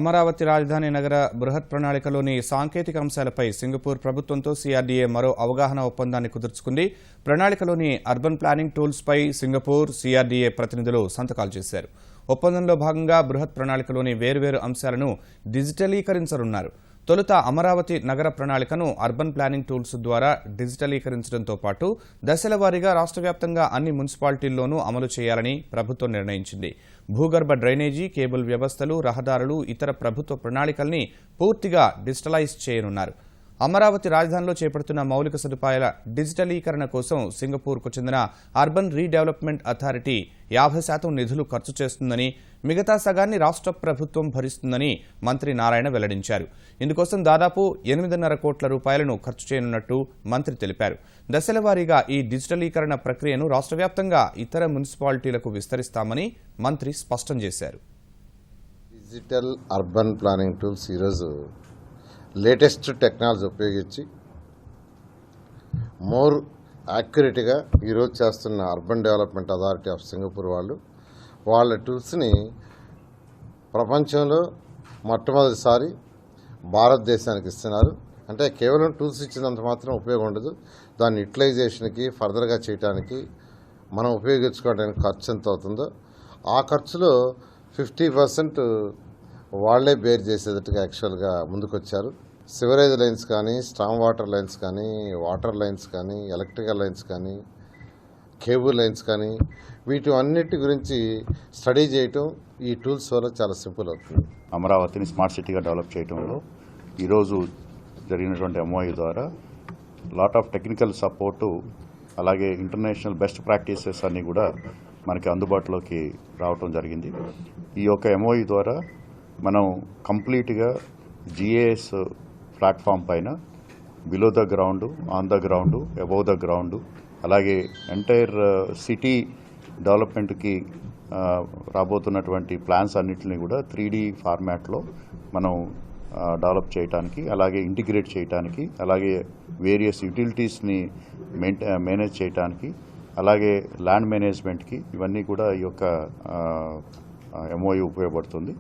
అమరావతి రాజధాని నగర బృహత్ ప్రణాళికలోని సాంకేతిక అంశాలపై సింగపూర్ ప్రభుత్వంతో సిఆర్డీఏ మరో అవగాహన ఒప్పందాన్ని కుదుర్చుకుంది. ప్రణాళికలోని అర్బన్ ప్లానింగ్ టూల్స్పై సింగపూర్, సిఆర్డీఏ ప్రతినిధులు సంతకాలు చేశారు. ఒప్పందంలో భాగంగా బృహత్ ప్రణాళికలోని వేర్వేరు అంశాలను డిజిటలీకరించనున్నారు. తొలుత అమరావతి నగర ప్రణాళికను అర్బన్ ప్లానింగ్ టూల్స్ ద్వారా డిజిటలీకరించడంతో పాటు దశల వారీగా రాష్ట్ర వ్యాప్తంగా అన్ని మున్సిపాలిటీల్లోనూ అమలు చేయాలని ప్రభుత్వం నిర్ణయించింది. భూగర్భ డ్రైనేజీ, కేబుల్ వ్యవస్థలు, రహదారులు, ఇతర ప్రభుత్వ ప్రణాళికల్ని పూర్తిగా డిజిటలైజ్ చేయనున్నారు. అమరావతి రాజధానిలో చేపడుతున్న మౌలిక సదుపాయాల డిజిటలీకరణ కోసం సింగపూర్కు చెందిన అర్బన్ రీడెవలప్మెంట్ అథారిటీ 50% నిధులు ఖర్చు చేస్తుందని, మిగతా సగాన్ని రాష్ట్ర ప్రభుత్వం భరిస్తుందని మంత్రి నారాయణ వెల్లడించారు. ఇందుకోసం దాదాపు 8.5 కోట్ల రూపాయలను ఖర్చు చేయనున్నట్టు మంత్రి తెలిపారు. దశల వారీగా ఈ డిజిటలీకరణ ప్రక్రియను రాష్ట్ర వ్యాప్తంగా ఇతర మున్సిపాలిటీలకు విస్తరిస్తామని మంత్రి స్పష్టం చేశారు. డిజిటల్ అర్బన్ ప్లానింగ్ టూల్స్ ఈరోజు లేటెస్ట్ టెక్నాలజీ ఉపయోగించి మోర్ యాక్యురేట్గా ఈరోజు చేస్తున్న urban development authority of Singapore వాళ్ళ టూల్స్ని ప్రపంచంలో మొట్టమొదటిసారి భారతదేశానికి ఇస్తున్నారు. అంటే కేవలం టూల్స్ ఇచ్చినంత మాత్రం ఉపయోగం ఉండదు. దాన్ని యూటిలైజేషన్కి, ఫర్దర్గా చేయడానికి, మనం ఉపయోగించుకోవడానికి ఖర్చు ఎంత అవుతుందో ఆ ఖర్చులో 50% వాళ్లే బేర్ చేసేటట్టుగా యాక్చువల్గా ముందుకొచ్చారు. సివరేజ్ లైన్స్ కానీ, స్టామ్ వాటర్ లైన్స్ కానీ, వాటర్ లైన్స్ కానీ, ఎలక్ట్రికల్ లైన్స్ కానీ, కేబుల్ లైన్స్ కానీ, వీటి అన్నిటి గురించి స్టడీ చేయటం ఈ టూల్స్ వల్ల చాలా సింపుల్ అవుతుంది. అమరావతిని స్మార్ట్ సిటీగా డెవలప్ చేయడంలో ఈరోజు జరిగినటువంటి ఎంఓయూ ద్వారా లాట్ ఆఫ్ టెక్నికల్ సపోర్టు, అలాగే ఇంటర్నేషనల్ బెస్ట్ ప్రాక్టీసెస్ అన్నీ కూడా మనకి అందుబాటులోకి రావటం జరిగింది. ఈ యొక్క ఎంఓయూ ద్వారా మనం కంప్లీట్గా జిఏఎస్ ప్లాట్ఫామ్ పైన below the ground, on the ground, above the ground, అలాగే ఎంటైర్ సిటీ డెవలప్మెంట్కి రాబోతున్నటువంటి ప్లాన్స్ అన్నింటినీ కూడా 3D ఫార్మాట్లో మనం డెవలప్ చేయడానికి, అలాగే ఇంటిగ్రేట్ చేయడానికి, అలాగే వేరియస్ యూటిలిటీస్ని మేనేజ్ చేయడానికి, అలాగే ల్యాండ్ మేనేజ్మెంట్కి, ఇవన్నీ కూడా ఈ యొక్క ఎంఓయూ ఉపయోగపడుతుంది.